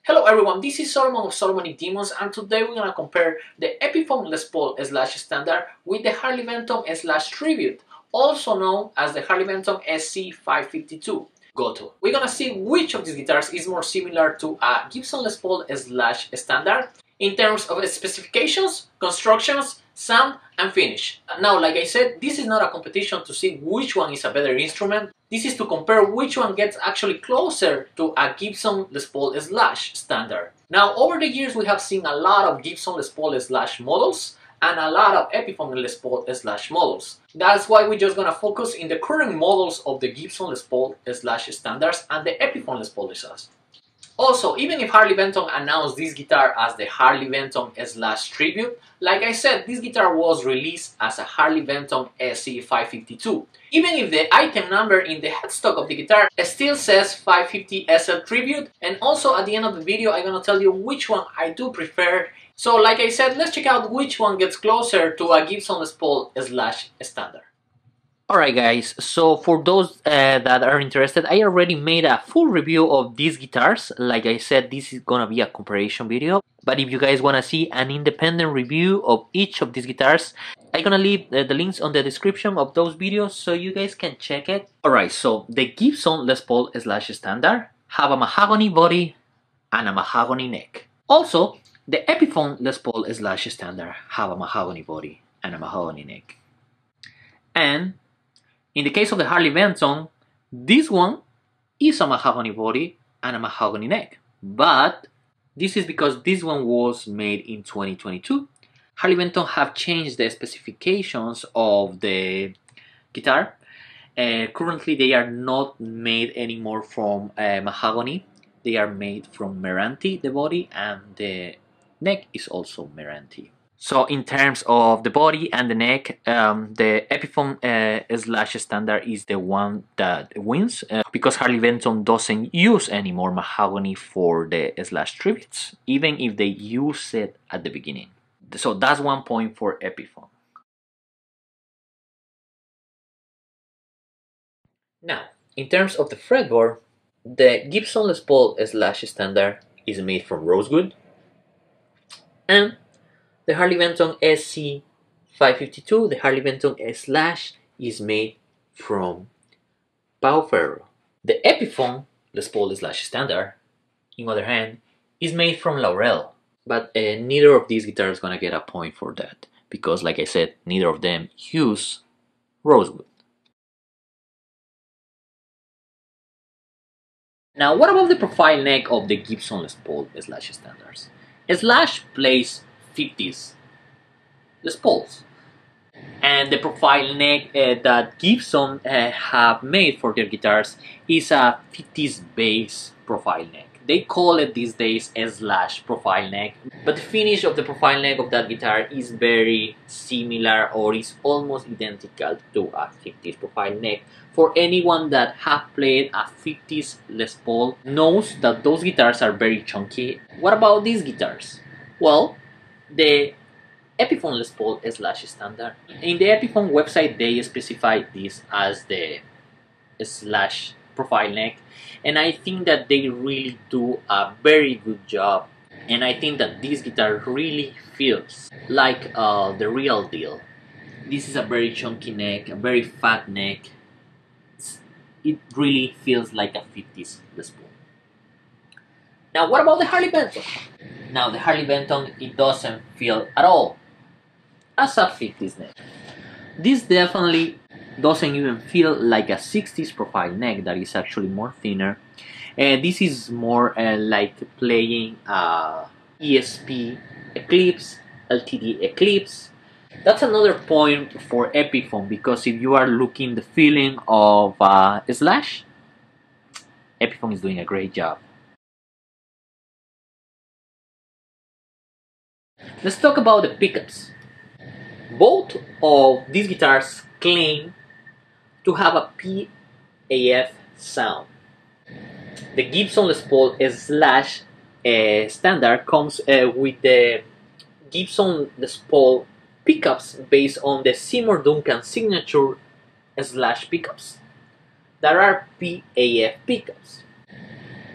Hello everyone, this is Solomon of Solomonic Demons, and today we're gonna compare the Epiphone Les Paul / Standard with the Harley Benton / Tribute, also known as the Harley Benton SC552 Gotoh. We're gonna see which of these guitars is more similar to a Gibson Les Paul / Standard in terms of specifications, constructions, sound, and finish. Now, like I said, this is not a competition to see which one is a better instrument. This is to compare which one gets actually closer to a Gibson Les Paul / Standard. Now, over the years, we have seen a lot of Gibson Les Paul / models and a lot of Epiphone Les Paul / models. That's why we're just gonna focus in the current models of the Gibson Les Paul / Standards and the Epiphone Les Paul /. Also, even if Harley Benton announced this guitar as the Harley Benton / Tribute, like I said, this guitar was released as a Harley Benton SC552. Even if the item number in the headstock of the guitar still says 550 SL Tribute, and also at the end of the video I'm gonna tell you which one I do prefer. So like I said, let's check out which one gets closer to a Gibson Les Paul / Standard. Alright guys, so for those that are interested, I already made a full review of these guitars. Like I said, this is gonna be a comparison video, but if you guys wanna see an independent review of each of these guitars, I'm gonna leave the links on the description of those videos so you guys can check it. Alright, so the Gibson Les Paul / Standard have a mahogany body and a mahogany neck. Also, the Epiphone Les Paul / Standard have a mahogany body and a mahogany neck. And in the case of the Harley Benton, this one is a mahogany body and a mahogany neck. But this is because this one was made in 2022. Harley Benton have changed the specifications of the guitar. Currently they are not made anymore from mahogany. They are made from meranti, the body, and the neck is also meranti. So in terms of the body and the neck, the Epiphone / Standard is the one that wins because Harley Benton doesn't use any more mahogany for the / tributes, even if they use it at the beginning. So that's 1 point for Epiphone. Now, in terms of the fretboard, the Gibson Les Paul / Standard is made from rosewood, and the Harley Benton SC552, the Harley Benton / is made from pau ferro. The Epiphone Les Paul / Standard, on the other hand, is made from laurel. But neither of these guitars gonna get a point for that because, like I said, neither of them use rosewood. Now, what about the profile neck of the Gibson Les Paul / Standards? Slash plays 50s Les Pauls, and the profile neck that Gibson have made for their guitars is a 50s bass profile neck. They call it these days / profile neck, but the finish of the profile neck of that guitar is very similar or is almost identical to a 50s profile neck. For anyone that have played a 50s Les Paul knows that those guitars are very chunky. What about these guitars? Well, the Epiphone Les Paul / Standard. In the Epiphone website, they specify this as the / profile neck, and I think that they really do a very good job. And I think that this guitar really feels like the real deal. This is a very chunky neck, a very fat neck. It really feels like a 50s Les Paul. Now, what about the Harley Benton? Now, the Harley Benton, it doesn't feel at all as a 50s neck. This definitely doesn't even feel like a 60s profile neck that is actually more thinner. This is more like playing ESP Eclipse, LTD Eclipse. That's another point for Epiphone because if you are looking the feeling of Slash, Epiphone is doing a great job. Let's talk about the pickups. Both of these guitars claim to have a PAF sound. The Gibson Les Paul / Standard comes with the Gibson Les Paul pickups based on the Seymour Duncan signature / pickups that are PAF pickups.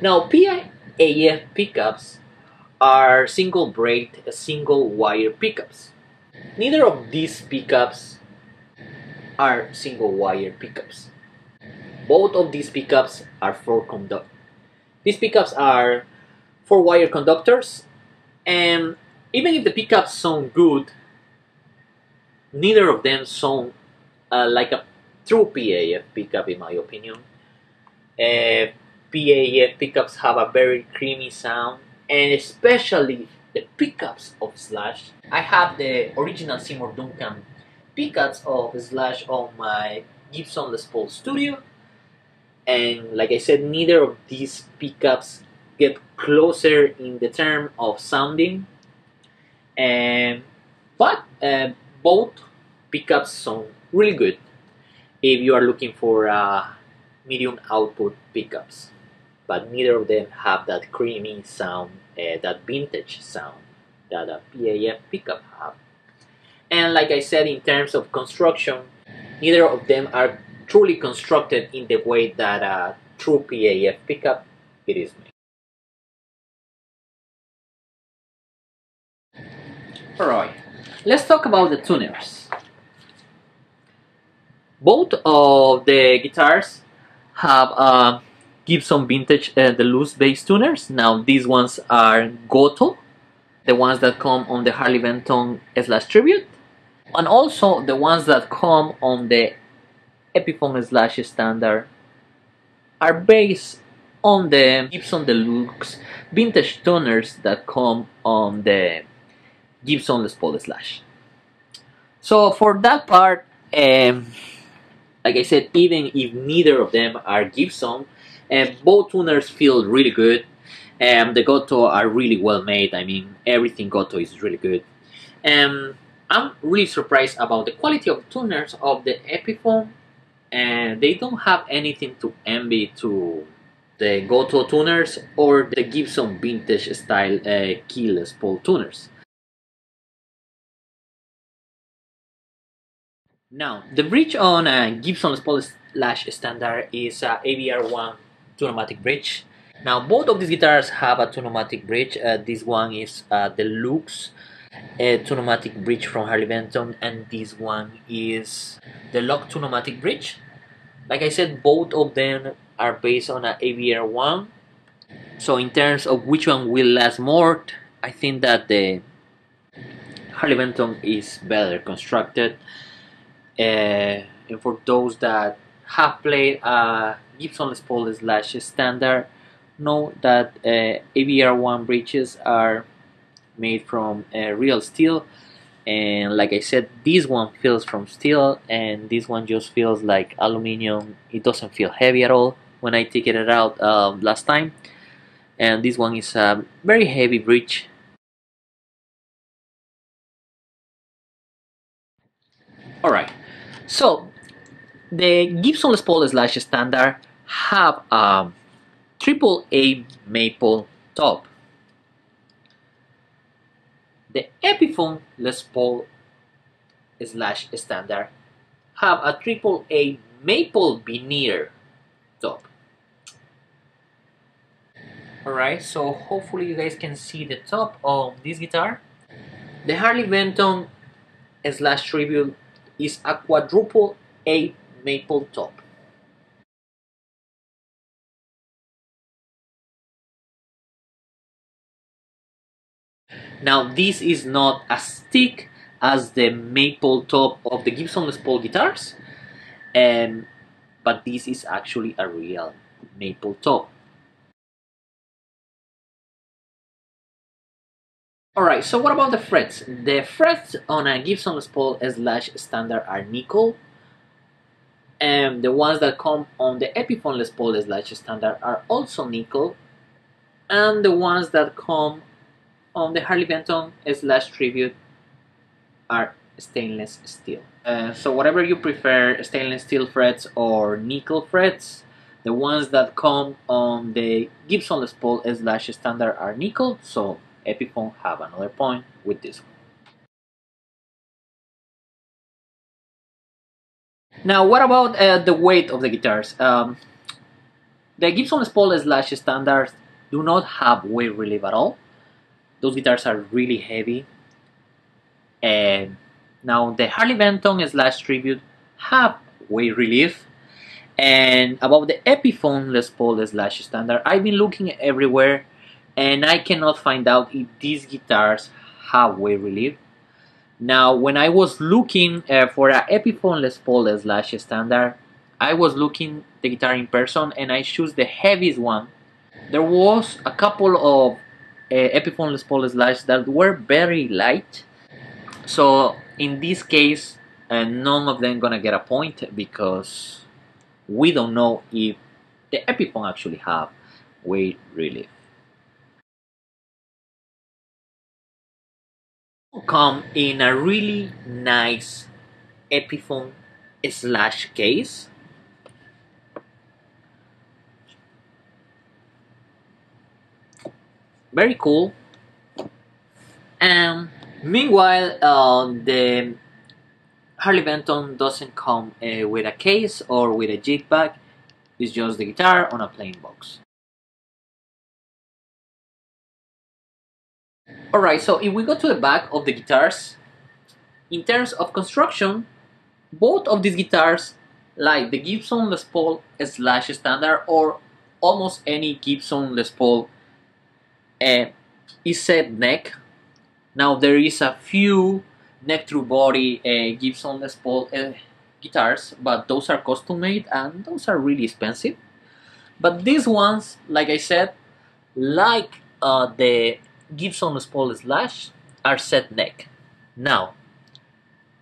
Now, AF pickups are single braid, single wire pickups. Neither of these pickups are single wire pickups. Both of these pickups are four conduct. These pickups are four wire conductors, and even if the pickups sound good, neither of them sound like a true PAF pickup, in my opinion. PAF pickups have a very creamy sound, and especially the pickups of Slash. I have the original Seymour Duncan pickups of Slash on my Gibson Les Paul Studio, and like I said, neither of these pickups get closer in the term of sounding, but both pickups sound really good if you are looking for medium output pickups, but neither of them have that creamy sound, that vintage sound that a PAF pickup have. And like I said, in terms of construction, neither of them are truly constructed in the way that a true PAF pickup it is made. Alright, let's talk about the tuners. Both of the guitars have Gibson Vintage Deluxe bass tuners. Now these ones are Gotoh, the ones that come on the Harley Benton / Tribute, and also the ones that come on the Epiphone / Standard are based on the Gibson Deluxe Vintage tuners that come on the Gibson Les Paul /. So for that part, like I said, even if neither of them are Gibson, both tuners feel really good. The Gotoh are really well made. I mean, everything Gotoh is really good. I'm really surprised about the quality of tuners of the Epiphone, and they don't have anything to envy to the Gotoh tuners or the Gibson vintage style key Les Paul tuners. Now, the bridge on Gibson Les Paul / Standard is ABR1 two-pneumatic bridge. Now, both of these guitars have a two-pneumatic bridge. This one is Deluxe two-pneumatic bridge from Harley Benton, and this one is the Lock two-pneumatic bridge. Like I said, both of them are based on an ABR1. So in terms of which one will last more, I think that the Harley Benton is better constructed. And for those that have played Gibson Les Paul / Standard, know that ABR1 bridges are made from real steel, and like I said, this one feels from steel, and this one just feels like aluminum. It doesn't feel heavy at all when I took it out last time, and this one is a very heavy bridge. Alright, so the Gibson Les Paul / Standard have a AAA maple top. The Epiphone Les Paul / Standard have a AAA maple veneer top. Alright, so hopefully you guys can see the top of this guitar. The Harley Benton / Tribute is a quadruple A maple top. Now this is not as thick as the maple top of the Gibson Les Paul guitars, but this is actually a real maple top. Alright, so what about the frets? The frets on a Gibson Les Paul / Standard are nickel, and the ones that come on the Epiphone Les Paul / Standard are also nickel, and the ones that come on the Harley Benton / Tribute are stainless steel. So whatever you prefer, stainless steel frets or nickel frets, the ones that come on the Gibson Les Paul / Standard are nickel, so Epiphone have another point with this one. Now, what about the weight of the guitars? The Gibson Les Paul / Standard do not have weight relief at all. Those guitars are really heavy. And now the Harley Benton slash Tribute have weight relief. And about the Epiphone Les Paul slash Standard, I've been looking everywhere and I cannot find out if these guitars have weight relief. Now, when I was looking for an Epiphone Les Paul slash Standard, I was looking the guitar in person and I chose the heaviest one. There was a couple of Epiphone Les Paul slash that were very light. So in this case, none of them gonna get a point because we don't know if the Epiphone actually have weight relief. Come in a really nice Epiphone slash case. Very cool. And meanwhile, the Harley Benton doesn't come with a case or with a jig bag. It's just the guitar on a plain box. Alright, so if we go to the back of the guitars, in terms of construction, both of these guitars, like the Gibson Les Paul slash Standard or almost any Gibson Les Paul, is set neck. Now there is a few neck through body Gibson Les Paul guitars, but those are custom made and those are really expensive. But these ones, like I said, like the Gibson Les Paul slash, are set neck. Now,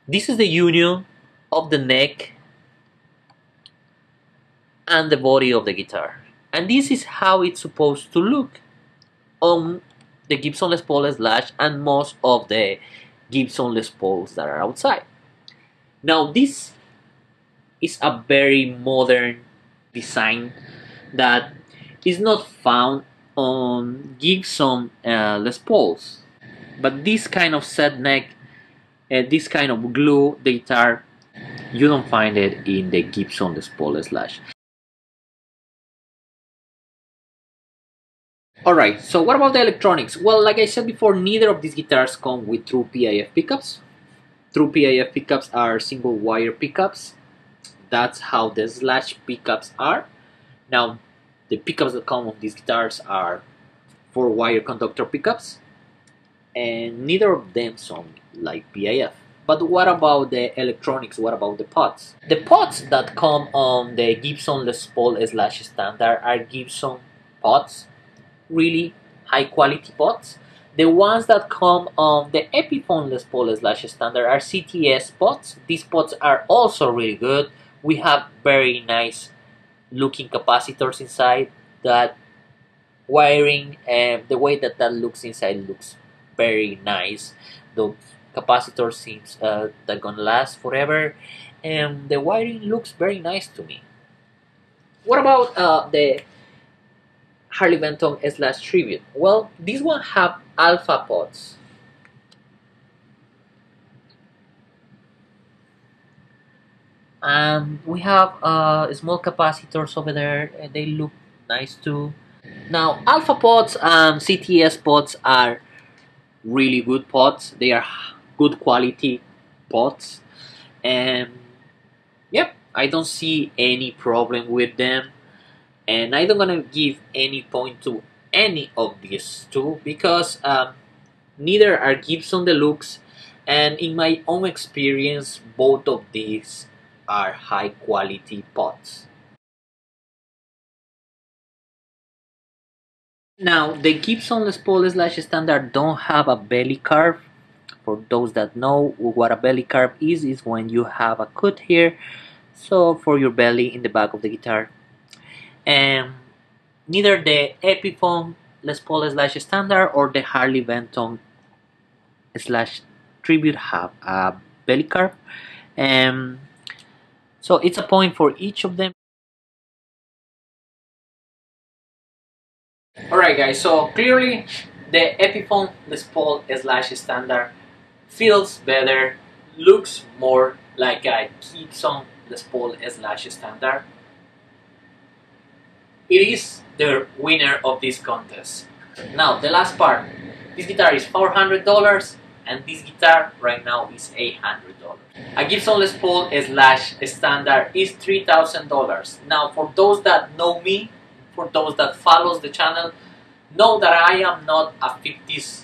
this is the union of the neck and the body of the guitar, and this is how it's supposed to look on the Gibson Les Paul slash and most of the Gibson Les Pauls that are outside. Now this is a very modern design that is not found on Gibson Les Pauls, but this kind of set neck, this kind of glue the guitar, you don't find it in the Gibson Les Paul slash. Alright, so what about the electronics? Well, like I said before, neither of these guitars come with true PIF pickups. True PIF pickups are single wire pickups. That's how the slash pickups are. Now, the pickups that come on these guitars are 4-wire conductor pickups, and neither of them sound like PIF. But what about the electronics? What about the pots? The pots that come on the Gibson Les Paul slash Standard are Gibson pots, really high quality pots. The ones that come on the Epiphone Les Paul slash Standard are CTS pots. These pots are also really good. We have very nice looking capacitors inside. That wiring and the way that looks inside looks very nice. The capacitor seems they're gonna last forever, and the wiring looks very nice to me. What about the Harley Benton slash Tribute? Well, these one have alpha pots. And we have small capacitors over there, and they look nice too. Now, alpha pots and CTS pots are really good pots. They are good quality pots, and yep, I don't see any problem with them. And I don't gonna give any point to any of these two because neither are Gibson Deluxe, and in my own experience, both of these are high quality pots. Now, the Gibson Les Paul slash Standard don't have a belly carve. For those that know what a belly carve is when you have a cut here, so for your belly in the back of the guitar. And neither the Epiphone Les Paul slash Standard or the Harley Benton slash Tribute have a belly carve. So it's a point for each of them. Alright guys, so clearly the Epiphone Les Paul slash Standard feels better, looks more like a Gibson Les Paul slash Standard. it is the winner of this contest. Now the last part. This guitar is $400 and this guitar right now is $800. A Gibson Les Paul slash standard is $3,000. Now for those that know me, for those that follows the channel, know that I am not a 50s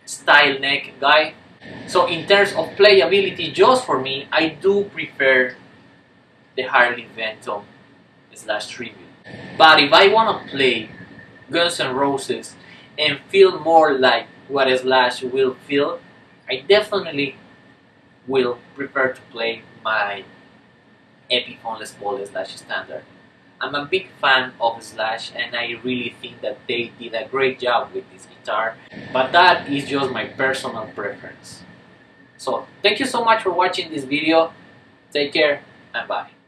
style neck guy. So in terms of playability, just for me, I do prefer the Harley Benton slash Tribute. But if I want to play Guns N' Roses and feel more like what a Slash will feel, I definitely will prefer to play my Epiphone Les Paul slash standard. I'm a big fan of Slash and I really think that they did a great job with this guitar, but that is just my personal preference. So thank you so much for watching this video. Take care and bye.